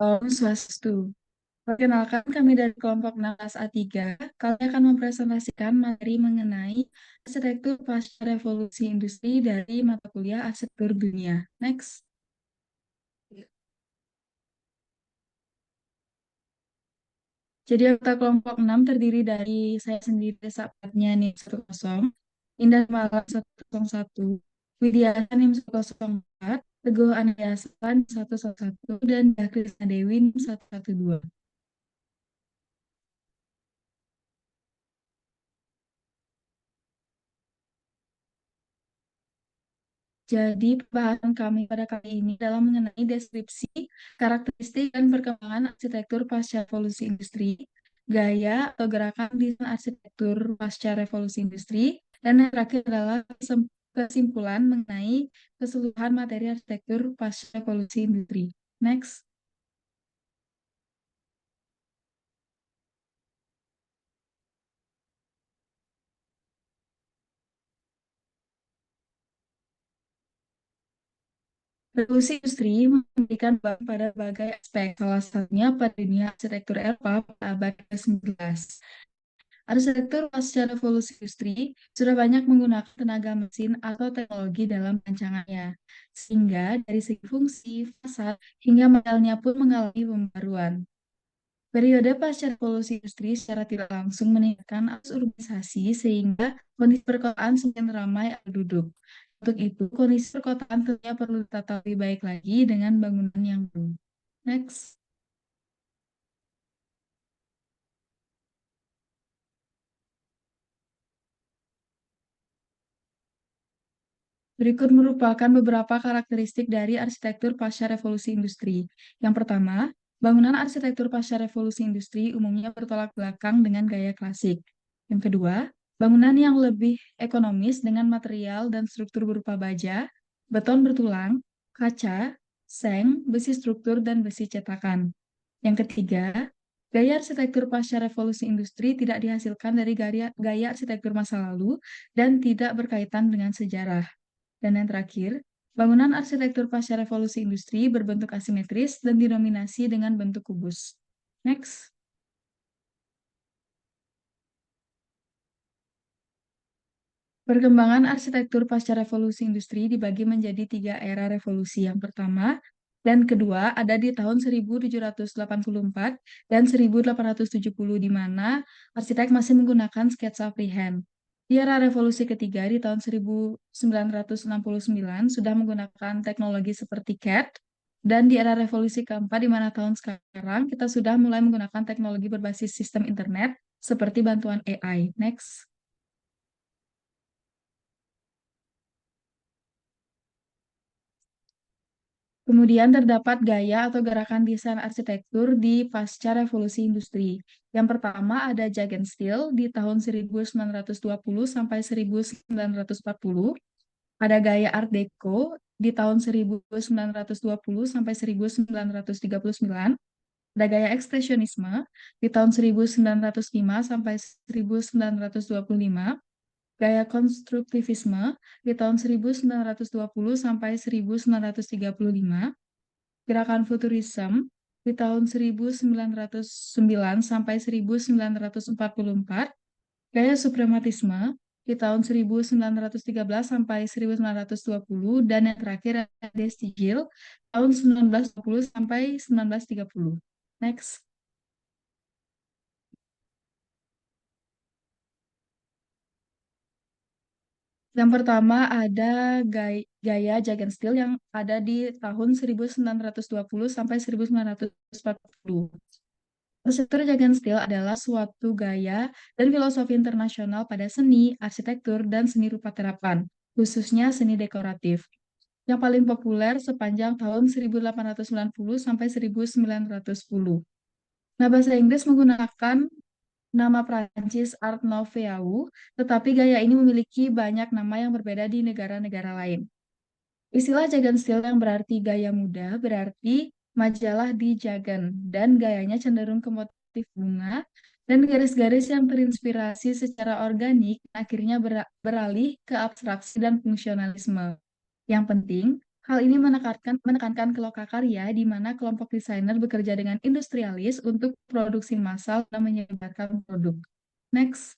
Om Swastiastu. Perkenalkan, kami dari kelompok 16A3. Kami akan mempresentasikan materi mengenai arsitektur pasca revolusi industri dari mata kuliah arsitektur dunia. Next. Jadi anggota kelompok 6 terdiri dari saya sendiri, Sapatnya NIM 10, Indah Malam 101, Widya NIM 104, Teguh Andreasan 111, dan Krisna Dewi NIM 112. Jadi, pembahasan kami pada kali ini adalah mengenai deskripsi, karakteristik, dan perkembangan arsitektur pasca revolusi industri, gaya atau gerakan desain arsitektur pasca revolusi industri, dan yang terakhir adalah kesimpulan mengenai keseluruhan materi arsitektur pasca revolusi industri. Next. Revolusi industri memberikan pada berbagai aspek, salah satunya pada dunia arsitektur Eropa pada abad ke-19. Arsitektur pasca revolusi industri sudah banyak menggunakan tenaga mesin atau teknologi dalam rancangannya, sehingga dari segi fungsi, fasad, hingga modelnya pun mengalami pembaruan. Periode pasca revolusi industri secara tidak langsung meningkatkan arus urbanisasi sehingga kondisi perkotaan semakin ramai penduduk. Untuk itu, kondisi perkotaan tentunya perlu ditata lebih baik lagi dengan bangunan yang baru. Next. Berikut merupakan beberapa karakteristik dari arsitektur pasca revolusi industri. Yang pertama, bangunan arsitektur pasca revolusi industri umumnya bertolak belakang dengan gaya klasik. Yang kedua, bangunan yang lebih ekonomis dengan material dan struktur berupa baja, beton bertulang, kaca, seng, besi struktur, dan besi cetakan. Yang ketiga, gaya arsitektur pasca revolusi industri tidak dihasilkan dari gaya arsitektur masa lalu dan tidak berkaitan dengan sejarah. Dan yang terakhir, bangunan arsitektur pasca revolusi industri berbentuk asimetris dan didominasi dengan bentuk kubus. Next. Perkembangan arsitektur pasca revolusi industri dibagi menjadi tiga era revolusi. Yang pertama dan kedua ada di tahun 1784 dan 1870 di mana arsitek masih menggunakan sketsa freehand. Di era revolusi ketiga di tahun 1969 sudah menggunakan teknologi seperti CAD, dan di era revolusi keempat di mana tahun sekarang kita sudah mulai menggunakan teknologi berbasis sistem internet seperti bantuan AI. Next. Kemudian terdapat gaya atau gerakan desain arsitektur di pasca revolusi industri. Yang pertama ada Jugendstil di tahun 1920 sampai 1940. Ada gaya Art Deco di tahun 1920 sampai 1939. Ada gaya ekspresionisme di tahun 1905 sampai 1925. Gaya konstruktivisme di tahun 1920 sampai 1935. Gerakan Futurisme di tahun 1909 sampai 1944, gaya suprematisme di tahun 1913 sampai 1920, dan yang terakhir ada Stigil tahun 1920 sampai 1930. Next. Yang pertama ada gaya Jugendstil yang ada di tahun 1920 sampai 1940. Arsitektur Jugendstil adalah suatu gaya dan filosofi internasional pada seni, arsitektur, dan seni rupa terapan, khususnya seni dekoratif, yang paling populer sepanjang tahun 1890 sampai 1910. Nah, bahasa Inggris menggunakan nama Prancis Art Nouveau, tetapi gaya ini memiliki banyak nama yang berbeda di negara-negara lain. Istilah Jugendstil yang berarti gaya muda berarti majalah di Jagan, dan gayanya cenderung ke motif bunga dan garis-garis yang terinspirasi secara organik akhirnya beralih ke abstraksi dan fungsionalisme. Yang penting, Hal ini menekankan ke lokakarya, di mana kelompok desainer bekerja dengan industrialis untuk produksi massal dan menyebarkan produk. Next.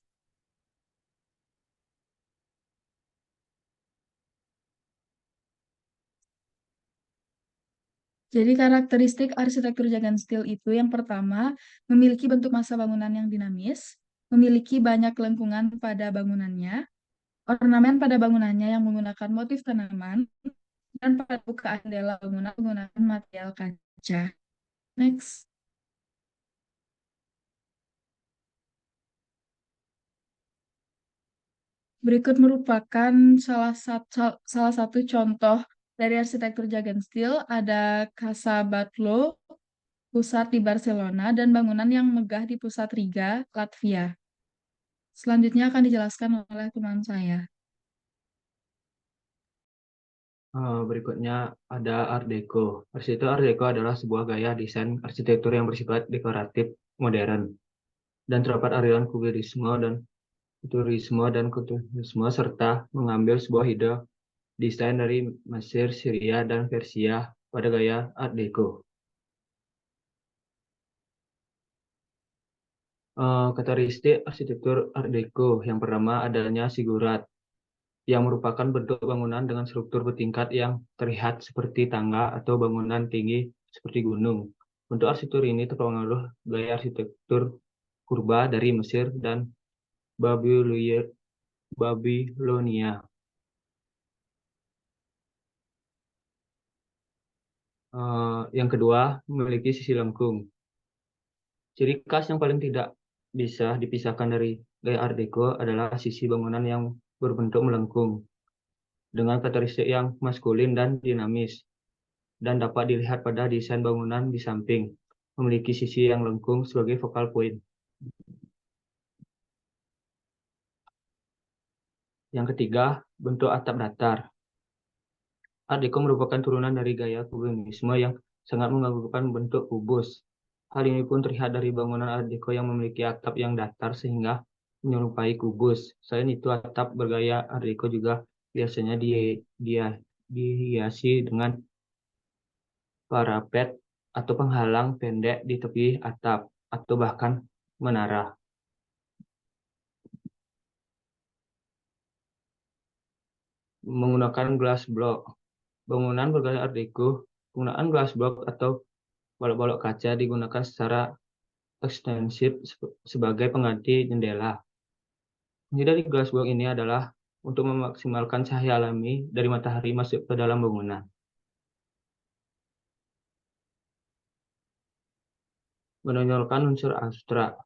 Jadi karakteristik arsitektur Jagan Steel itu yang pertama, memiliki bentuk massa bangunan yang dinamis, memiliki banyak lengkungan pada bangunannya, ornamen pada bangunannya yang menggunakan motif tanaman, dan pada bukaan jendela bangunan menggunakan material kaca. Next. Berikut merupakan salah satu contoh dari arsitektur Jagan Steel, ada Casa Batlló, pusat di Barcelona, dan bangunan yang megah di pusat Riga, Latvia. Selanjutnya akan dijelaskan oleh teman saya. Berikutnya ada Art Deco. Arsitektur Art Deco adalah sebuah gaya desain arsitektur yang bersifat dekoratif modern dan terdapat aliran kubisme dan futurisme serta mengambil sebuah ide desain dari Mesir, Syria, dan Persia pada gaya Art Deco. Karakteristik arsitektur Art Deco yang pertama adanya zigurat yang merupakan bentuk bangunan dengan struktur bertingkat yang terlihat seperti tangga atau bangunan tinggi seperti gunung. Bentuk arsitektur ini terpengaruh gaya arsitektur purba dari Mesir dan Babilonia. Yang kedua, memiliki sisi lengkung. Ciri khas yang paling tidak bisa dipisahkan dari gaya Art Deco adalah sisi bangunan yang berbentuk melengkung dengan karakteristik yang maskulin dan dinamis, dan dapat dilihat pada desain bangunan di samping, memiliki sisi yang lengkung sebagai focal point. Yang ketiga, bentuk atap datar. Art Deco merupakan turunan dari gaya kubisme yang sangat menggabungkan bentuk kubus. Hal ini pun terlihat dari bangunan Art Deco yang memiliki atap yang datar sehingga menyerupai kubus. Selain itu, atap bergaya Art Deco juga biasanya dihiasi dengan parapet atau penghalang pendek di tepi atap, atau bahkan menara. Menggunakan glass block. Bangunan bergaya Art Deco, penggunaan glass block atau balok-balok kaca digunakan secara ekstensif sebagai pengganti jendela. Fungsi dari glass block ini adalah untuk memaksimalkan cahaya alami dari matahari masuk ke dalam bangunan. Menonjolkan unsur abstrak.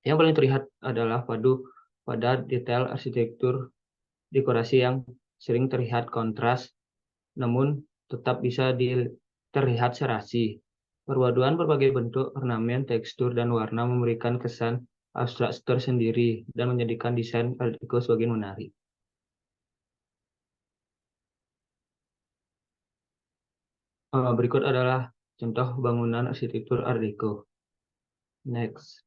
Yang paling terlihat adalah pada detail arsitektur dekorasi yang sering terlihat kontras, namun tetap bisa terlihat serasi. Perpaduan berbagai bentuk, ornamen, tekstur, dan warna memberikan kesan abstrak tersendiri dan menjadikan desain Art Deco semakin menarik. Berikut adalah contoh bangunan arsitektur Art Deco. Next.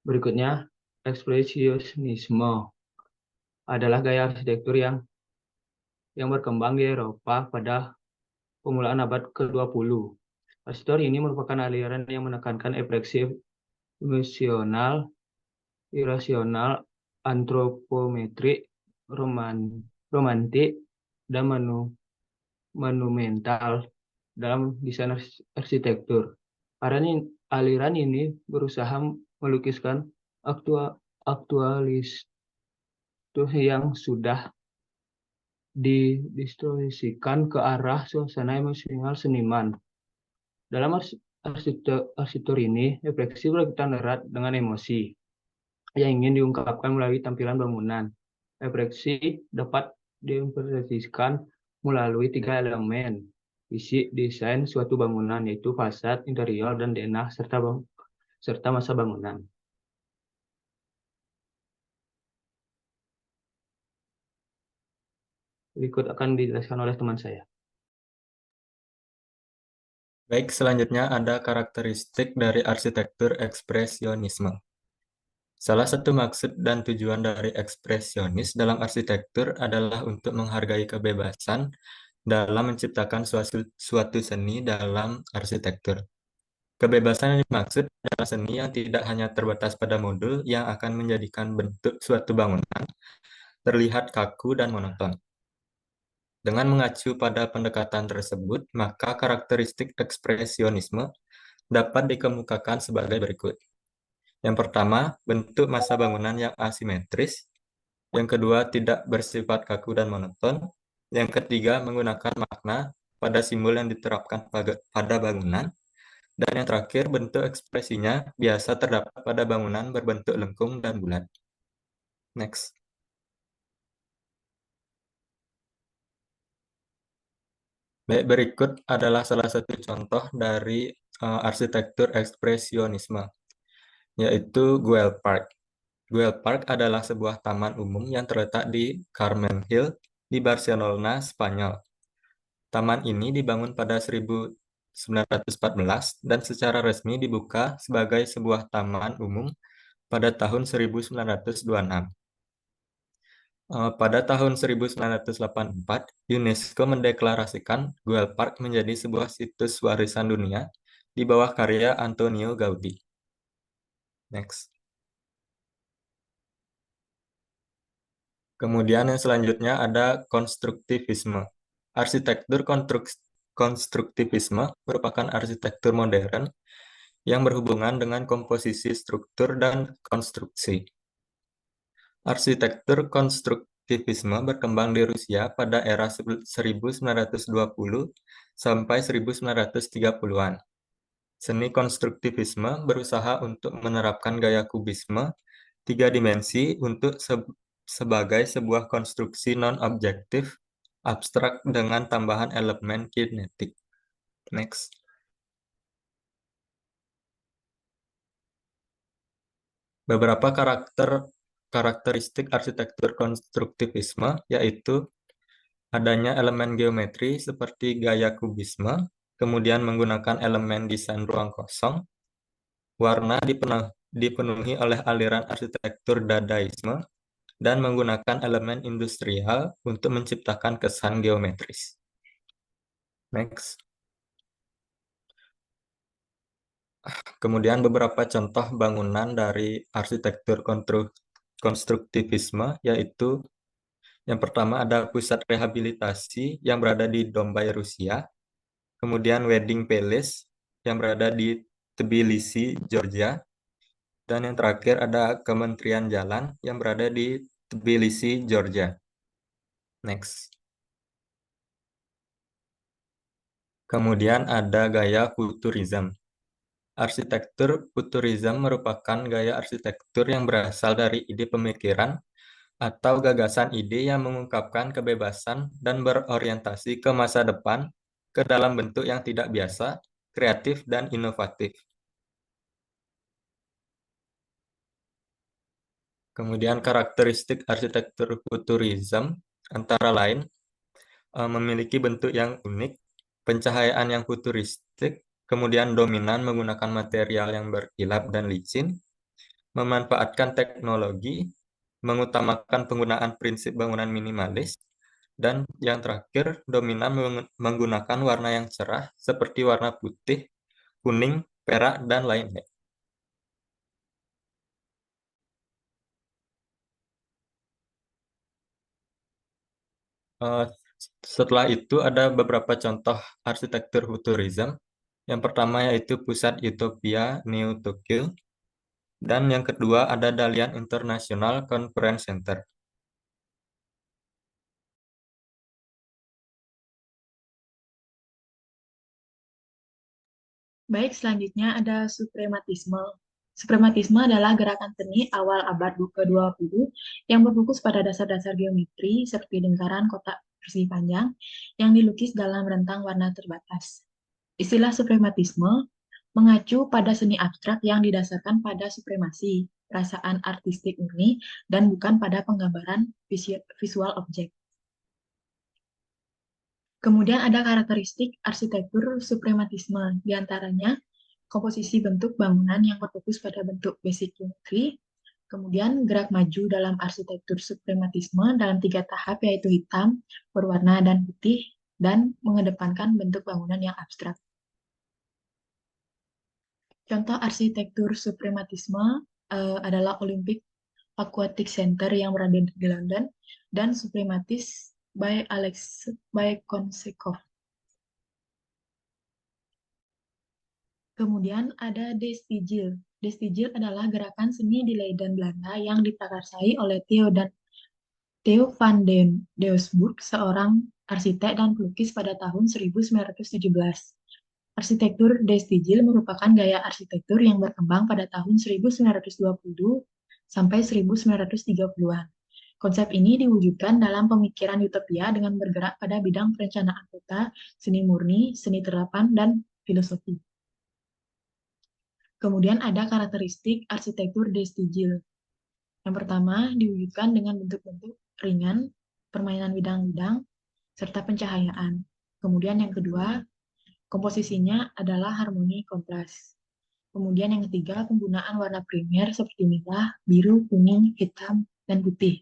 Berikutnya, ekspresionisme adalah gaya arsitektur yang berkembang di Eropa pada permulaan abad ke-20. Arsitektur ini merupakan aliran yang menekankan ekspresi emosional, irasional, antropometrik, romantik, dan monumental dalam desain arsitektur. Aliran ini berusaha melukiskan aktualis yang sudah didistorsikan ke arah suasana emosional seniman. Dalam arsitektur ini, ekspresi berkaitan erat dengan emosi yang ingin diungkapkan melalui tampilan bangunan. Ekspresi dapat diinterpretasikan melalui 3 elemen fisik desain suatu bangunan, yaitu fasad, interior, dan denah, serta masa bangunan. Berikut akan dijelaskan oleh teman saya. Baik, selanjutnya ada karakteristik dari arsitektur ekspresionisme. Salah satu maksud dan tujuan dari ekspresionis dalam arsitektur adalah untuk menghargai kebebasan dalam menciptakan suatu seni dalam arsitektur. Kebebasan yang dimaksud adalah seni yang tidak hanya terbatas pada modul yang akan menjadikan bentuk suatu bangunan terlihat kaku dan monoton. Dengan mengacu pada pendekatan tersebut, maka karakteristik ekspresionisme dapat dikemukakan sebagai berikut. Yang pertama, bentuk massa bangunan yang asimetris. Yang kedua, tidak bersifat kaku dan monoton. Yang ketiga, menggunakan makna pada simbol yang diterapkan pada bangunan. Dan yang terakhir, bentuk ekspresinya biasa terdapat pada bangunan berbentuk lengkung dan bulat. Next. Baik, berikut adalah salah satu contoh dari arsitektur ekspresionisme, yaitu Güell Park. Güell Park adalah sebuah taman umum yang terletak di Carmen Hill di Barcelona, Spanyol. Taman ini dibangun pada 1914 dan secara resmi dibuka sebagai sebuah taman umum pada tahun 1926. Pada tahun 1984, UNESCO mendeklarasikan Güell Park menjadi sebuah situs warisan dunia di bawah karya Antonio Gaudí. Next. Kemudian yang selanjutnya ada konstruktivisme. Arsitektur konstruktivisme merupakan arsitektur modern yang berhubungan dengan komposisi struktur dan konstruksi. Arsitektur konstruktivisme berkembang di Rusia pada era 1920 sampai 1930-an. Seni konstruktivisme berusaha untuk menerapkan gaya kubisme 3 dimensi untuk sebagai sebuah konstruksi non-objektif abstrak dengan tambahan elemen kinetik. Next. Beberapa karakteristik arsitektur konstruktivisme yaitu adanya elemen geometri seperti gaya kubisme, kemudian menggunakan elemen desain ruang kosong, warna dipenuhi oleh aliran arsitektur dadaisme, dan menggunakan elemen industrial untuk menciptakan kesan geometris. Next. Kemudian beberapa contoh bangunan dari arsitektur konstruktivisme, yaitu yang pertama ada pusat rehabilitasi yang berada di Dombay, Rusia. Kemudian Wedding Palace yang berada di Tbilisi, Georgia. Dan yang terakhir ada Kementerian Jalan yang berada di Tbilisi, Georgia. Next. Kemudian ada gaya futurism. Arsitektur futurism merupakan gaya arsitektur yang berasal dari ide pemikiran atau gagasan ide yang mengungkapkan kebebasan dan berorientasi ke masa depan ke dalam bentuk yang tidak biasa, kreatif, dan inovatif. Kemudian karakteristik arsitektur futurism antara lain memiliki bentuk yang unik, pencahayaan yang futuristik, kemudian dominan menggunakan material yang berkilap dan licin, memanfaatkan teknologi, mengutamakan penggunaan prinsip bangunan minimalis, dan yang terakhir dominan menggunakan warna yang cerah seperti warna putih, kuning, perak, dan lainnya. Setelah itu ada beberapa contoh arsitektur futurism. Yang pertama yaitu Pusat Utopia New Tokyo, dan yang kedua ada Dalian International Conference Center. Baik, selanjutnya ada suprematisme. Suprematisme adalah gerakan seni awal abad ke-20 yang berfokus pada dasar-dasar geometri seperti lingkaran, kotak persegi panjang yang dilukis dalam rentang warna terbatas. Istilah suprematisme mengacu pada seni abstrak yang didasarkan pada supremasi, perasaan artistik murni, dan bukan pada penggambaran visual objek. Kemudian ada karakteristik arsitektur suprematisme, diantaranya komposisi bentuk bangunan yang berfokus pada bentuk basic geometry, Kemudian gerak maju dalam arsitektur suprematisme dalam 3 tahap, yaitu hitam, berwarna, dan putih, dan mengedepankan bentuk bangunan yang abstrak. Contoh arsitektur suprematisme adalah Olympic Aquatic Center yang berada di London, dan Suprematis by Konsekov. Kemudian ada Destigil. Destigil adalah gerakan seni di Leiden, Belanda yang diprakarsai oleh Theo van den Doesburg, seorang arsitek dan pelukis pada tahun 1917. Arsitektur Destigil merupakan gaya arsitektur yang berkembang pada tahun 1920 sampai 1930-an. Konsep ini diwujudkan dalam pemikiran utopia dengan bergerak pada bidang perencanaan kota, seni murni, seni terapan, dan filosofi. Kemudian ada karakteristik arsitektur Destigil. Yang pertama, diwujudkan dengan bentuk-bentuk ringan, permainan bidang-bidang, serta pencahayaan. Kemudian yang kedua, komposisinya adalah harmoni kontras. Kemudian yang ketiga, penggunaan warna primer seperti merah, biru, kuning, hitam, dan putih.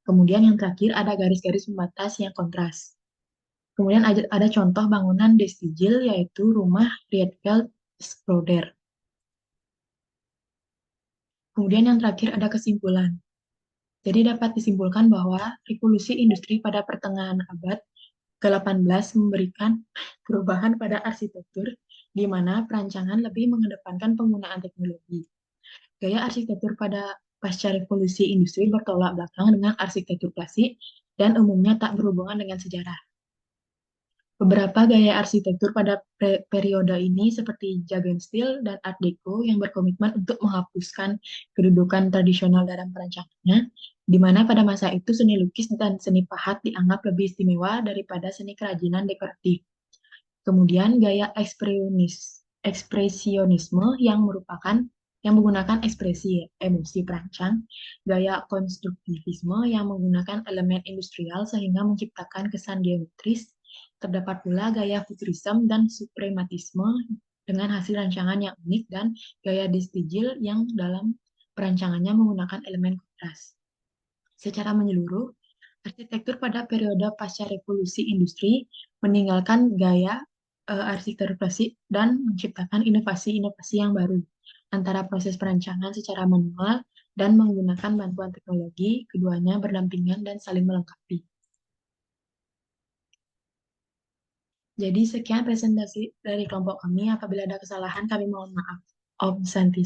Kemudian yang terakhir ada garis-garis pembatas yang kontras. Kemudian ada contoh bangunan Destigil, yaitu rumah Rietveld Schroeder. Kemudian yang terakhir ada kesimpulan. Jadi dapat disimpulkan bahwa revolusi industri pada pertengahan abad ke-18 memberikan perubahan pada arsitektur, di mana perancangan lebih mengedepankan penggunaan teknologi. Gaya arsitektur pada pasca revolusi industri bertolak belakang dengan arsitektur klasik dan umumnya tak berhubungan dengan sejarah. Beberapa gaya arsitektur pada periode ini seperti Jugendstil dan Art Deco yang berkomitmen untuk menghapuskan kedudukan tradisional dalam perancangannya, di mana pada masa itu seni lukis dan seni pahat dianggap lebih istimewa daripada seni kerajinan dekoratif. Kemudian gaya ekspresionisme yang menggunakan ekspresi emosi perancang, gaya konstruktivisme yang menggunakan elemen industrial sehingga menciptakan kesan geometris. Terdapat pula gaya futurisme dan suprematisme dengan hasil rancangan yang unik, dan gaya Destigil yang dalam perancangannya menggunakan elemen kontras. Secara menyeluruh, arsitektur pada periode pasca revolusi industri meninggalkan gaya arsitektur klasik dan menciptakan inovasi-inovasi yang baru antara proses perancangan secara manual dan menggunakan bantuan teknologi, keduanya berdampingan dan saling melengkapi. Jadi sekian presentasi dari kelompok kami. Apabila ada kesalahan, kami mohon maaf. Om Santi.